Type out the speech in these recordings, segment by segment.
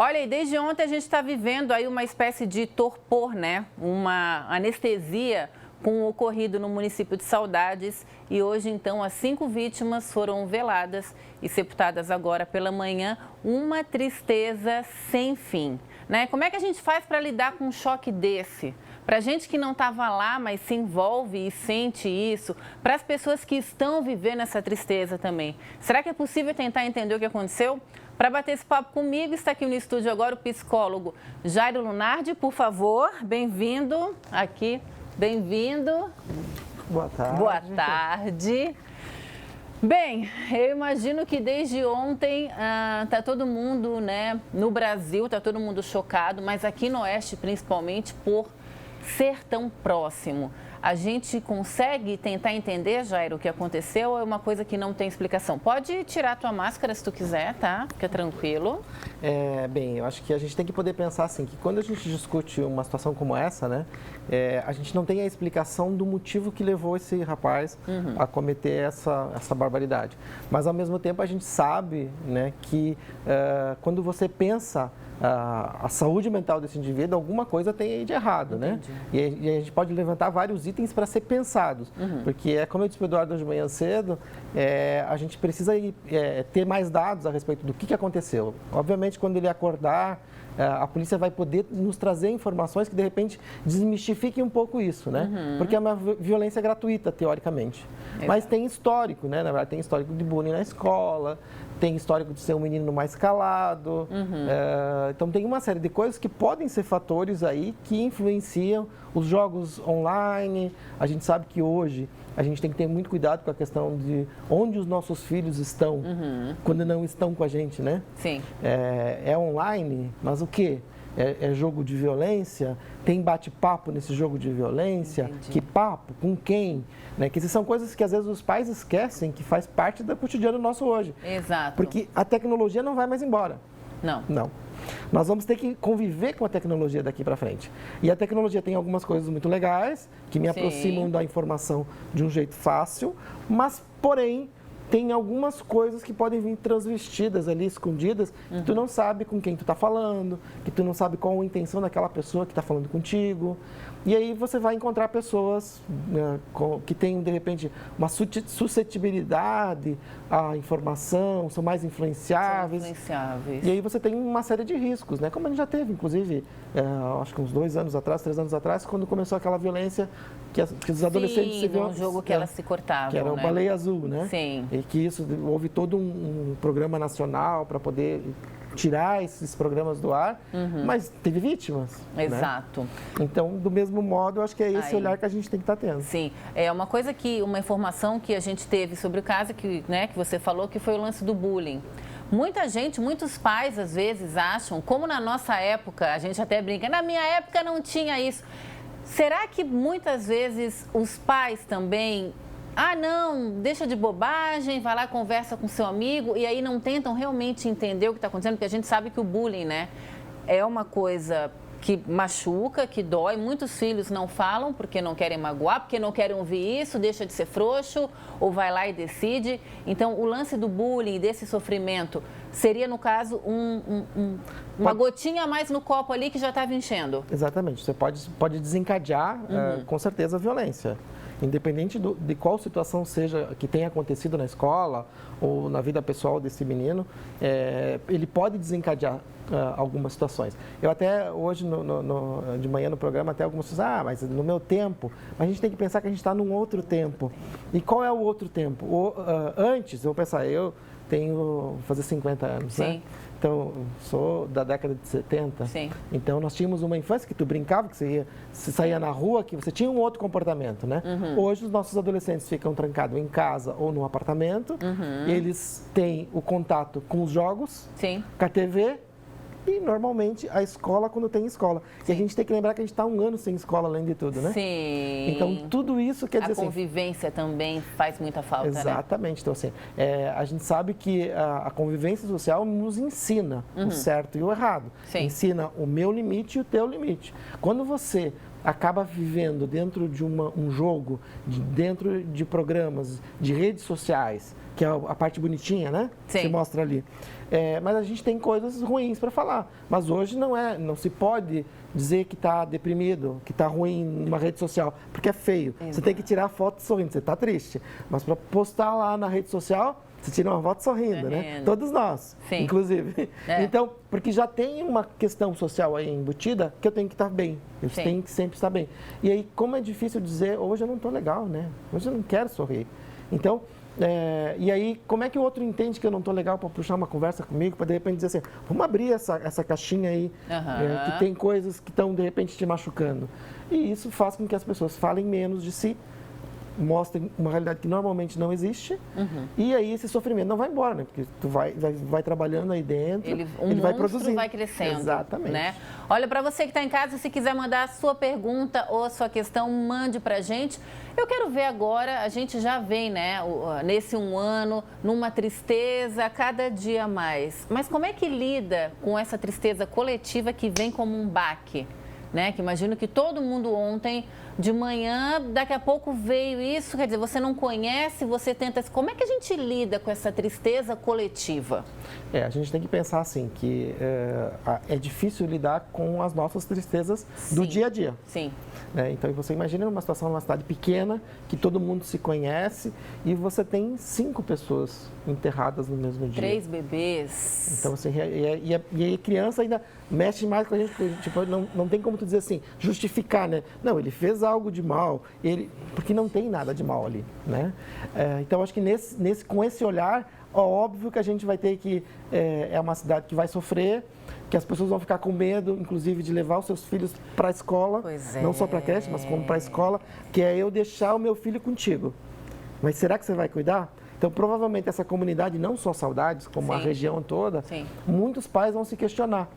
Olha, e desde ontem a gente está vivendo aí uma espécie de torpor, né? Uma anestesia com o ocorrido no município de Saudades. E hoje, então, as 5 vítimas foram veladas e sepultadas agora pela manhã. Uma tristeza sem fim, né? Como é que a gente faz para lidar com um choque desse? Para gente que não estava lá, mas se envolve e sente isso, para as pessoas que estão vivendo essa tristeza também. Será que é possível tentar entender o que aconteceu? Para bater esse papo comigo, está aqui no estúdio agora o psicólogo Jairo Lunardi, por favor, bem-vindo aqui, bem-vindo. Boa tarde. Boa tarde. Bem, eu imagino que desde ontem está todo mundo, né, no Brasil, está todo mundo chocado, mas aqui no Oeste, principalmente, por ser tão próximo. A gente consegue tentar entender, Jairo, o que aconteceu ou é uma coisa que não tem explicação? Pode tirar a tua máscara se tu quiser, tá? Fica tranquilo. Bem, eu acho que a gente tem que poder pensar assim, que quando a gente discute uma situação como essa, né, a gente não tem a explicação do motivo que levou esse rapaz a cometer essa barbaridade. Mas, ao mesmo tempo, a gente sabe, né, que quando você pensa a saúde mental desse indivíduo, alguma coisa tem aí de errado, né? E a gente pode levantar vários itens para ser pensados, porque como eu disse para o Eduardo hoje de manhã cedo, a gente precisa ter mais dados a respeito do que aconteceu. Obviamente, quando ele acordar, a polícia vai poder nos trazer informações que, de repente, desmistifiquem um pouco isso, né? Porque é uma violência gratuita, teoricamente. Mas tem histórico, né? Na verdade, tem histórico de bullying na escola, tem histórico de ser um menino mais calado. Então, tem uma série de coisas que podem ser fatores aí que influenciam os jogos online. A gente sabe que hoje a gente tem que ter muito cuidado com a questão de onde os nossos filhos estão quando não estão com a gente, né? Sim. É online, mas o quê? É jogo de violência? Tem bate-papo nesse jogo de violência? Entendi. Que papo? Com quem? Né? Que são coisas que às vezes os pais esquecem que faz parte do cotidiano nosso hoje. Exato. Porque a tecnologia não vai mais embora. Não. Não. Nós vamos ter que conviver com a tecnologia daqui para frente. E a tecnologia tem algumas coisas muito legais, que me aproximam da informação de um jeito fácil, mas, porém, tem algumas coisas que podem vir transvestidas ali, escondidas, que tu não sabe com quem tu está falando, que tu não sabe qual a intenção daquela pessoa que está falando contigo. E aí você vai encontrar pessoas que têm, de repente, uma suscetibilidade à informação, são mais influenciáveis. E aí você tem uma série de riscos, né? Como a gente já teve, inclusive, acho que uns 2 anos atrás, 3 anos atrás, quando começou aquela violência que os adolescentes se viam... um jogo que elas se cortavam, que era o né? Baleia Azul, né? Sim. E que isso, houve todo um programa nacional para poder tirar esses programas do ar, mas teve vítimas. Exato. Né? Então, do mesmo modo, eu acho que é esse olhar que a gente tem que estar tendo. Sim. É uma informação que a gente teve sobre o caso que você falou, que foi o lance do bullying. Muita gente, muitos pais, às vezes, acham, como na nossa época, a gente até brinca, na minha época não tinha isso. Será que muitas vezes os pais também... não, deixa de bobagem, vai lá, conversa com seu amigo e aí não tentam realmente entender o que está acontecendo, porque a gente sabe que o bullying, né, é uma coisa que machuca, que dói. Muitos filhos não falam porque não querem magoar, porque não querem ouvir isso, deixa de ser frouxo ou vai lá e decide. Então, o lance do bullying, desse sofrimento, seria, no caso, uma gotinha a mais no copo ali que já estava enchendo. Exatamente. Você pode desencadear, com certeza, a violência. Independente de qual situação seja que tenha acontecido na escola ou na vida pessoal desse menino, ele pode desencadear algumas situações. Eu até hoje, de manhã no programa, até algumas pessoas, mas no meu tempo, mas a gente tem que pensar que a gente está num outro tempo. E qual é o outro tempo? Antes, eu vou pensar, eu vou fazer 50 anos, Sim. né? Então, sou da década de 70. Sim. Então, nós tínhamos uma infância que tu brincava, que você saía na rua, que você tinha um outro comportamento, né? Hoje, os nossos adolescentes ficam trancados em casa ou no apartamento. Eles têm o contato com os jogos, Sim. com a TV e, normalmente, a escola quando tem escola. E a gente tem que lembrar que a gente está 1 ano sem escola, além de tudo, né? Sim. Então, tudo isso quer dizer A convivência também faz muita falta, exatamente. Né? Então, assim, a gente sabe que a convivência social nos ensina o certo e o errado. Sim. Ensina o meu limite e o teu limite. Quando você acaba vivendo dentro de um jogo, dentro de programas, de redes sociais, que é a parte bonitinha, né? Sim. Que mostra ali. Mas a gente tem coisas ruins para falar. Mas hoje não se pode dizer que está deprimido, que está ruim numa rede social, porque é feio. Exato. Você tem que tirar a foto sorrindo, você está triste. Mas para postar lá na rede social, você tira uma foto sorrindo, né? Todos nós, Sim. inclusive. Então, porque já tem uma questão social aí embutida que eu tenho que estar bem. Eu tenho que sempre estar bem. E aí, como é difícil dizer, hoje eu não estou legal, né? Hoje eu não quero sorrir. Então, e aí, como é que o outro entende que eu não estou legal para puxar uma conversa comigo, para de repente dizer assim, vamos abrir essa caixinha aí, que tem coisas que estão de repente te machucando. E isso faz com que as pessoas falem menos de si, mostrem uma realidade que normalmente não existe, e aí esse sofrimento não vai embora, né? Porque tu vai trabalhando aí dentro, ele vai produzindo. Vai crescendo. Exatamente. Né? Olha, para você que está em casa, se quiser mandar a sua pergunta ou a sua questão, mande para a gente. Eu quero ver agora, a gente já vem, né, nesse um ano, numa tristeza a cada dia mais. Mas como é que lida com essa tristeza coletiva que vem como um baque? Né? Que imagino que todo mundo ontem, de manhã, daqui a pouco veio isso, quer dizer, você não conhece, você tenta... Como é que a gente lida com essa tristeza coletiva? A gente tem que pensar assim, que é difícil lidar com as nossas tristezas do dia a dia. Sim. Então, você imagina uma situação numa cidade pequena, que todo mundo se conhece, e você tem 5 pessoas enterradas no mesmo dia. 3 bebês. Então, assim, e a criança ainda mexe mais com a gente, tipo, não tem como tu dizer assim, justificar, né? Não, ele fez algo de mal, porque não tem nada de mal ali, né? Então, acho que com esse olhar, óbvio que a gente vai ter que... É uma cidade que vai sofrer, que as pessoas vão ficar com medo, inclusive, de levar os seus filhos para a escola, não só para a creche, mas como para a escola, que é eu deixar o meu filho contigo. Mas será que você vai cuidar? Então, provavelmente, essa comunidade, não só Saudades, como a região toda, muitos pais vão se questionar.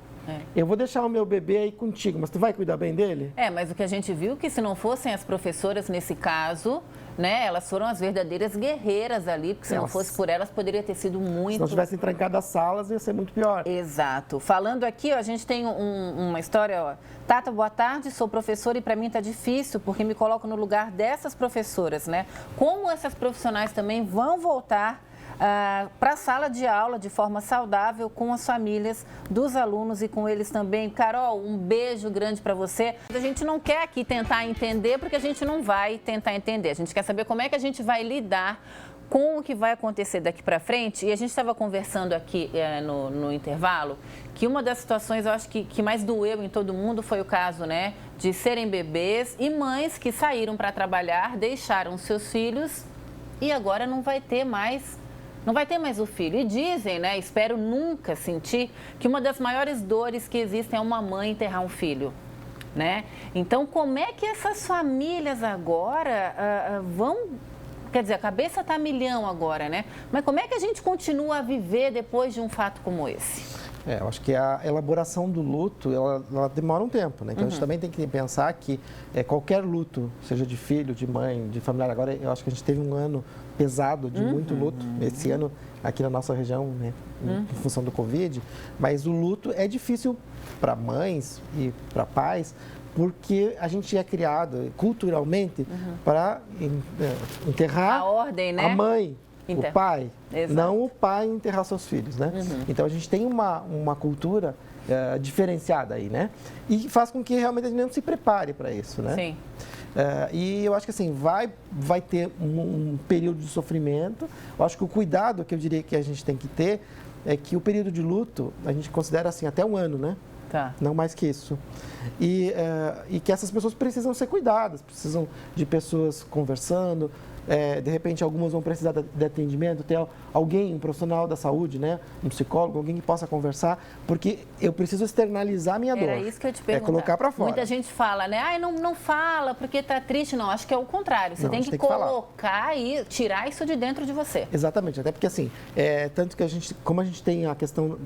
Eu vou deixar o meu bebê aí contigo, mas tu vai cuidar bem dele? Mas o que a gente viu que se não fossem as professoras nesse caso, né, elas foram as verdadeiras guerreiras ali, porque se não fosse por elas, poderia ter sido muito... Se não tivessem trancado as salas, ia ser muito pior. Exato. Falando aqui, ó, a gente tem uma história, ó. Tata, boa tarde, sou professora e para mim tá difícil, porque me coloco no lugar dessas professoras, né? Como essas profissionais também vão voltar para a sala de aula de forma saudável com as famílias dos alunos e com eles também. Carol, um beijo grande para você. A gente não quer aqui tentar entender, porque a gente não vai tentar entender. A gente quer saber como é que a gente vai lidar com o que vai acontecer daqui para frente. E a gente estava conversando aqui no intervalo que uma das situações, eu acho que mais doeu em todo mundo foi o caso, né, de serem bebês e mães que saíram para trabalhar, deixaram seus filhos e agora não vai ter mais o filho. E dizem, né, espero nunca sentir, que uma das maiores dores que existem é uma mãe enterrar um filho, né? Então, como é que essas famílias agora vão... Quer dizer, a cabeça está a milhão agora, né? Mas como é que a gente continua a viver depois de um fato como esse? Eu acho que a elaboração do luto, ela demora um tempo, né? Então, a gente também tem que pensar que qualquer luto, seja de filho, de mãe, de familiar, agora eu acho que a gente teve um ano pesado de muito luto, esse ano aqui na nossa região, né? Em função do Covid, mas o luto é difícil para mães e para pais, porque a gente é criado culturalmente para enterrar a ordem, né? A mãe. O pai, Exato. Não o pai enterrar seus filhos, né? Então, a gente tem uma cultura diferenciada aí, né? E faz com que realmente a gente não se prepare para isso, né? Sim. E eu acho que assim, vai ter um período de sofrimento. Eu acho que o cuidado que eu diria que a gente tem que ter é que o período de luto, a gente considera assim, até um ano, né? Tá. Não mais que isso. E que essas pessoas precisam ser cuidadas, precisam de pessoas conversando. De repente, algumas vão precisar de atendimento, ter alguém, um profissional da saúde, né? Um psicólogo, alguém que possa conversar, porque eu preciso externalizar a minha dor. Era isso que eu te perguntar. Colocar para fora. Muita gente fala, né? Ai, não fala porque tá triste. Não, acho que é o contrário. Você tem que colocar e tirar isso de dentro de você. Exatamente, até porque assim, tanto que como a gente tem a questão,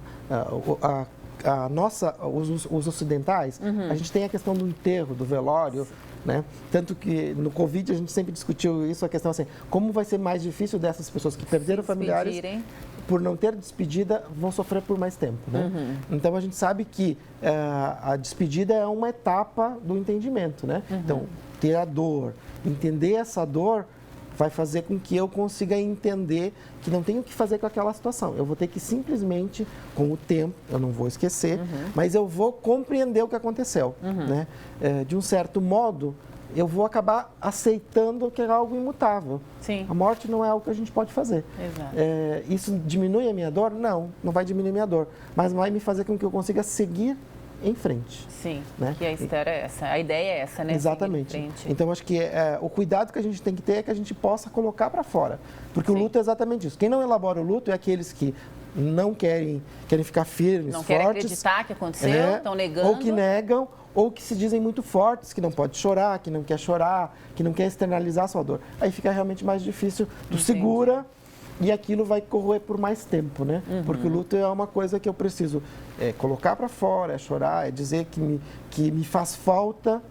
os ocidentais, a gente tem a questão do enterro, do velório, né? Tanto que no Covid a gente sempre discutiu isso, a questão assim, como vai ser mais difícil dessas pessoas que perderam familiares, por não ter despedida, vão sofrer por mais tempo, né? Então a gente sabe que a despedida é uma etapa do entendimento, né? Então, ter a dor, entender essa dor, vai fazer com que eu consiga entender que não tenho o que fazer com aquela situação. Eu vou ter que simplesmente, com o tempo, eu não vou esquecer, mas eu vou compreender o que aconteceu. Né? De um certo modo, eu vou acabar aceitando que é algo imutável. Sim. A morte não é algo que a gente pode fazer. Exato. Isso diminui a minha dor? Não, não vai diminuir a minha dor, mas vai me fazer com que eu consiga seguir em frente. Sim, né? que a história é essa, a ideia é essa, né? Exatamente. Então, acho que o cuidado que a gente tem que ter é que a gente possa colocar para fora, porque o luto é exatamente isso. Quem não elabora o luto é aqueles que não querem ficar firmes, não fortes. Querem acreditar que aconteceu, estão negando. Ou que negam, ou que se dizem muito fortes, que não pode chorar, que não quer externalizar a sua dor. Aí fica realmente mais difícil, tu segura e aquilo vai correr por mais tempo, né? Porque o luto é uma coisa que eu preciso colocar para fora, é chorar, é dizer que me faz falta.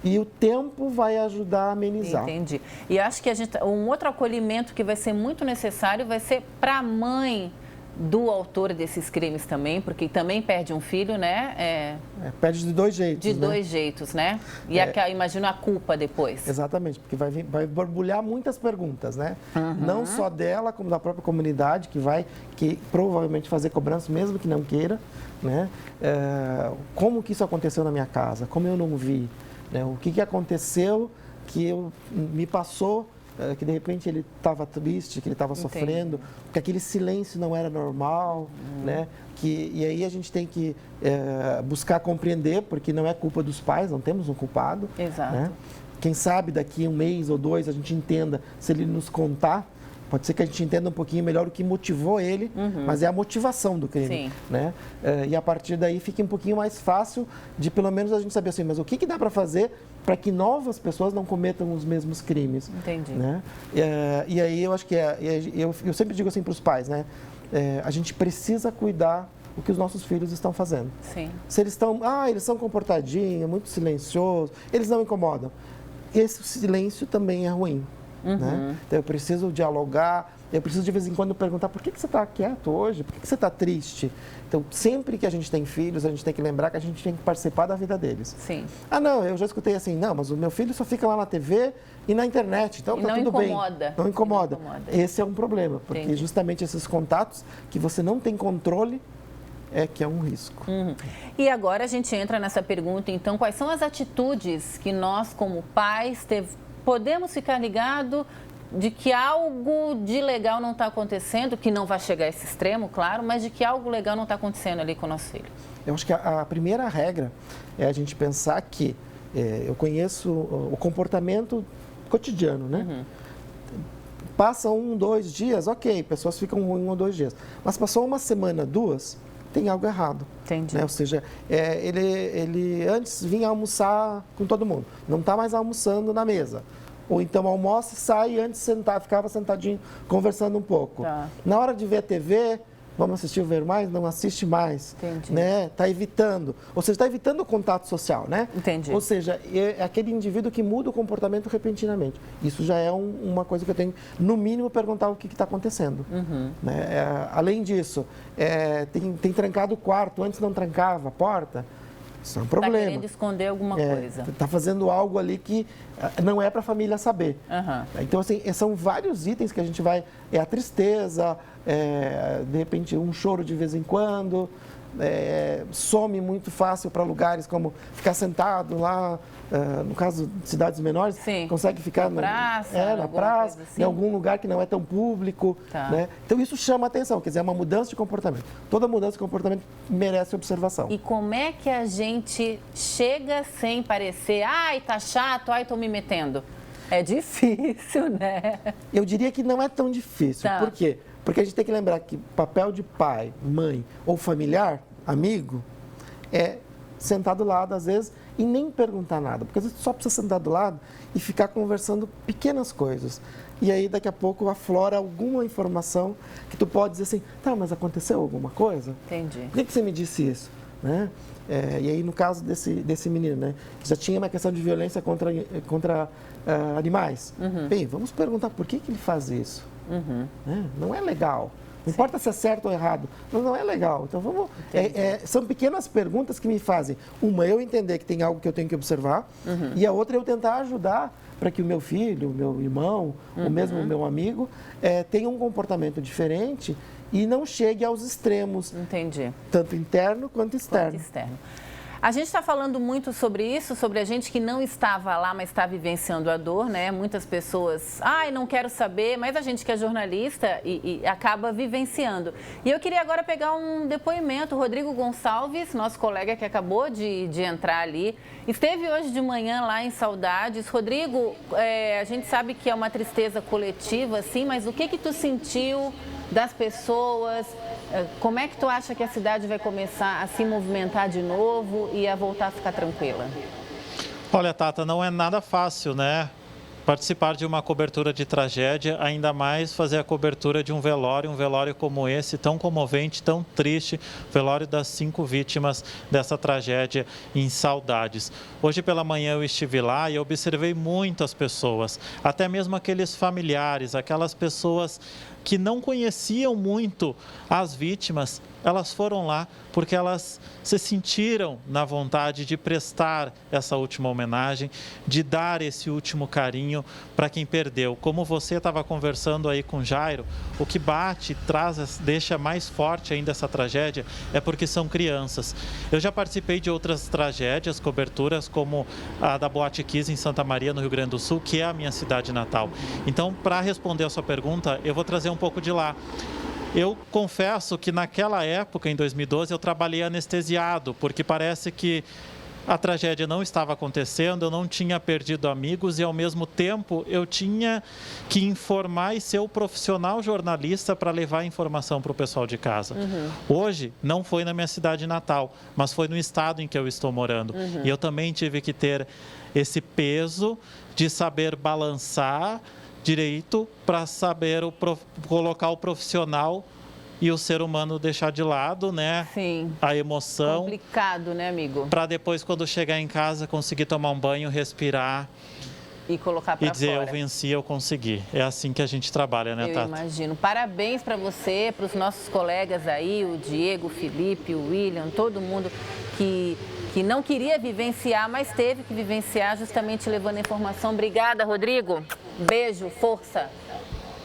E o tempo vai ajudar a amenizar. Entendi. E acho que um outro acolhimento que vai ser muito necessário vai ser para a mãe do autor desses crimes também, porque também perde um filho, né? Perde de dois jeitos. De dois jeitos, né? E imagino a culpa depois. Exatamente, porque vai borbulhar muitas perguntas, né? Não só dela, como da própria comunidade, que provavelmente fazer cobrança, mesmo que não queira, né? Como que isso aconteceu na minha casa? Como eu não vi? Né? O que aconteceu que me passou, que de repente ele estava triste, que ele estava sofrendo, que aquele silêncio não era normal, né? E aí a gente tem que buscar compreender, porque não é culpa dos pais, não temos um culpado. Exato. Né? Quem sabe daqui 1 mês ou 2 a gente entenda, se ele nos contar, pode ser que a gente entenda um pouquinho melhor o que motivou ele, mas é a motivação do crime. Sim. Né? E a partir daí fica um pouquinho mais fácil de pelo menos a gente saber assim, mas o que dá para fazer para que novas pessoas não cometam os mesmos crimes. Entendi. Né? E aí eu acho que eu sempre digo assim para os pais, né? A gente precisa cuidar o que os nossos filhos estão fazendo. Sim. Se eles eles são comportadinhos, muito silenciosos, eles não incomodam. Esse silêncio também é ruim. Né? Então eu preciso dialogar, eu preciso de vez em quando perguntar por que você está quieto hoje, por que você está triste. Então sempre que a gente tem filhos, a gente tem que lembrar que a gente tem que participar da vida deles. Sim. Não, eu já escutei assim, não, mas o meu filho só fica lá na TV e na internet, então tá tudo bem. Não incomoda. Esse é um problema, porque justamente esses contatos que você não tem controle que é um risco. E agora a gente entra nessa pergunta, então, quais são as atitudes que nós como pais podemos ficar ligados de que algo de legal não está acontecendo, que não vai chegar a esse extremo, claro, mas de que algo legal não está acontecendo ali com o nosso filho? Eu acho que a primeira regra é a gente pensar que eu conheço o comportamento cotidiano, né? Passa 1, 2 dias, ok, pessoas ficam 1 ou 2 dias, mas passou 1 semana, 2, tem algo errado. Entendi. Né? Ou seja, ele antes vinha almoçar com todo mundo, não está mais almoçando na mesa. Ou então almoça e sai e antes ficava sentadinho conversando um pouco. Tá. Na hora de ver a TV, vamos assistir o Ver Mais? Não assiste mais. Entendi. Né? Está evitando. Ou seja, está evitando o contato social, né? Entendi. Ou seja, é aquele indivíduo que muda o comportamento repentinamente. Isso já é uma coisa que eu tenho, no mínimo, perguntar o que está acontecendo. Né? Além disso, tem trancado o quarto, antes não trancava a porta. Isso é um problema. Está querendo esconder alguma coisa. Está fazendo algo ali que não é para a família saber. Então, assim, são vários itens que a gente vai... a tristeza, de repente um choro de vez em quando, some muito fácil para lugares como ficar sentado lá, no caso de cidades menores, Sim. Consegue ficar na praça, assim. Em algum lugar que não é tão público. Tá. Né? Então isso chama atenção, quer dizer, é uma mudança de comportamento. Toda mudança de comportamento merece observação. E como é que a gente chega sem parecer, ai, tá chato, ai, tô me metendo? É difícil, né? Eu diria que não é tão difícil. Tá. Por quê? Porque a gente tem que lembrar que papel de pai, mãe ou familiar, amigo, é sentar do lado, às vezes, e nem perguntar nada. Porque às vezes só precisa sentar do lado e ficar conversando pequenas coisas. E aí, daqui a pouco, aflora alguma informação que tu pode dizer assim, tá, mas aconteceu alguma coisa? Entendi. Por que você me disse isso? Né? E aí, no caso desse menino, né, que já tinha uma questão de violência contra animais. Bem, vamos perguntar por que ele faz isso. Né? Não é legal. Não importa se é certo ou errado, mas não é legal. Então vamos. São pequenas perguntas que me fazem. Uma, eu entender que tem algo que eu tenho que observar, e a outra, eu tentar ajudar para que o meu filho, o meu irmão, ou mesmo o meu amigo, tenha um comportamento diferente e não chegue aos extremos. Entendi. Tanto interno quanto externo. A gente está falando muito sobre isso, sobre a gente que não estava lá, mas está vivenciando a dor, né? Muitas pessoas, não quero saber, mas a gente que é jornalista e acaba vivenciando. E eu queria agora pegar um depoimento. O Rodrigo Gonçalves, nosso colega que acabou de entrar ali, esteve hoje de manhã lá em Saudades. Rodrigo, a gente sabe que é uma tristeza coletiva, sim, mas o que tu sentiu das pessoas? Como é que tu acha que a cidade vai começar a se movimentar de novo e a voltar a ficar tranquila? Olha, Tata, não é nada fácil, né? Participar de uma cobertura de tragédia, ainda mais fazer a cobertura de um velório como esse, tão comovente, tão triste, o velório das 5 vítimas dessa tragédia em Saudades. Hoje pela manhã eu estive lá e observei muitas pessoas, até mesmo aqueles familiares, aquelas pessoas que não conheciam muito as vítimas, elas foram lá porque elas se sentiram na vontade de prestar essa última homenagem, de dar esse último carinho para quem perdeu. Como você estava conversando aí com Jairo, o que bate, deixa mais forte ainda essa tragédia é porque são crianças. Eu já participei de outras tragédias, coberturas como a da Boate Kiss em Santa Maria, no Rio Grande do Sul, que é a minha cidade natal. Então, para responder a sua pergunta, eu vou trazer um pouco de lá. Eu confesso que naquela época, em 2012, eu trabalhei anestesiado, porque parece que a tragédia não estava acontecendo, eu não tinha perdido amigos e, ao mesmo tempo, eu tinha que informar e ser o profissional jornalista para levar a informação para o pessoal de casa. Hoje, não foi na minha cidade natal, mas foi no estado em que eu estou morando. E eu também tive que ter esse peso de saber balançar direito para saber colocar o profissional e o ser humano deixar de lado, né? Sim. A emoção. Complicado, né, amigo? Para depois, quando chegar em casa, conseguir tomar um banho, respirar e colocar para fora. E dizer, eu venci, eu consegui. É assim que a gente trabalha, né, Tata? Eu imagino. Parabéns para você, para os nossos colegas aí, o Diego, o Felipe, o William, todo mundo que não queria vivenciar, mas teve que vivenciar, justamente levando a informação. Obrigada, Rodrigo. Beijo, força.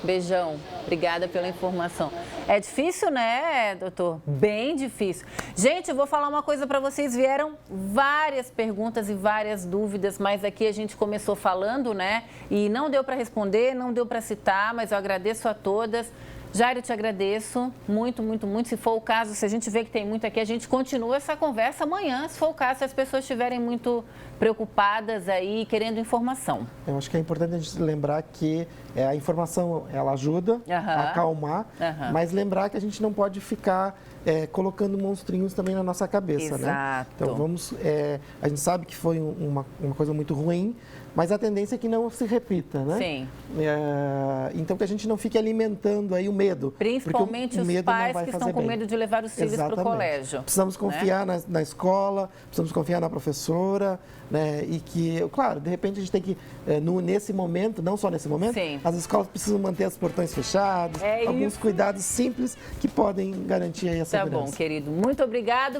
Beijão. Obrigada pela informação. É difícil, né, doutor? Bem difícil. Gente, eu vou falar uma coisa para vocês. Vieram várias perguntas e várias dúvidas, mas aqui a gente começou falando, né? E não deu para responder, não deu para citar, mas eu agradeço a todas. Jairo, eu te agradeço muito, muito, muito. Se for o caso, se a gente vê que tem muito aqui, a gente continua essa conversa amanhã, se for o caso, se as pessoas estiverem muito preocupadas aí, querendo informação. Eu acho que é importante a gente lembrar que a informação, ela ajuda a acalmar, mas lembrar que a gente não pode ficar colocando monstrinhos também na nossa cabeça, Exato. né? Então, a gente sabe que foi uma coisa muito ruim, mas a tendência é que não se repita, né? Sim. Então, que a gente não fique alimentando aí o medo. Principalmente os pais que estão com medo de levar os filhos para o colégio. Precisamos confiar na escola, precisamos confiar na professora, né? E que, claro, de repente a gente tem que, nesse momento, não só nesse momento, Sim. as escolas precisam manter os portões fechados, alguns cuidados simples que podem garantir aí a segurança. Tá bom, querido. Muito obrigado.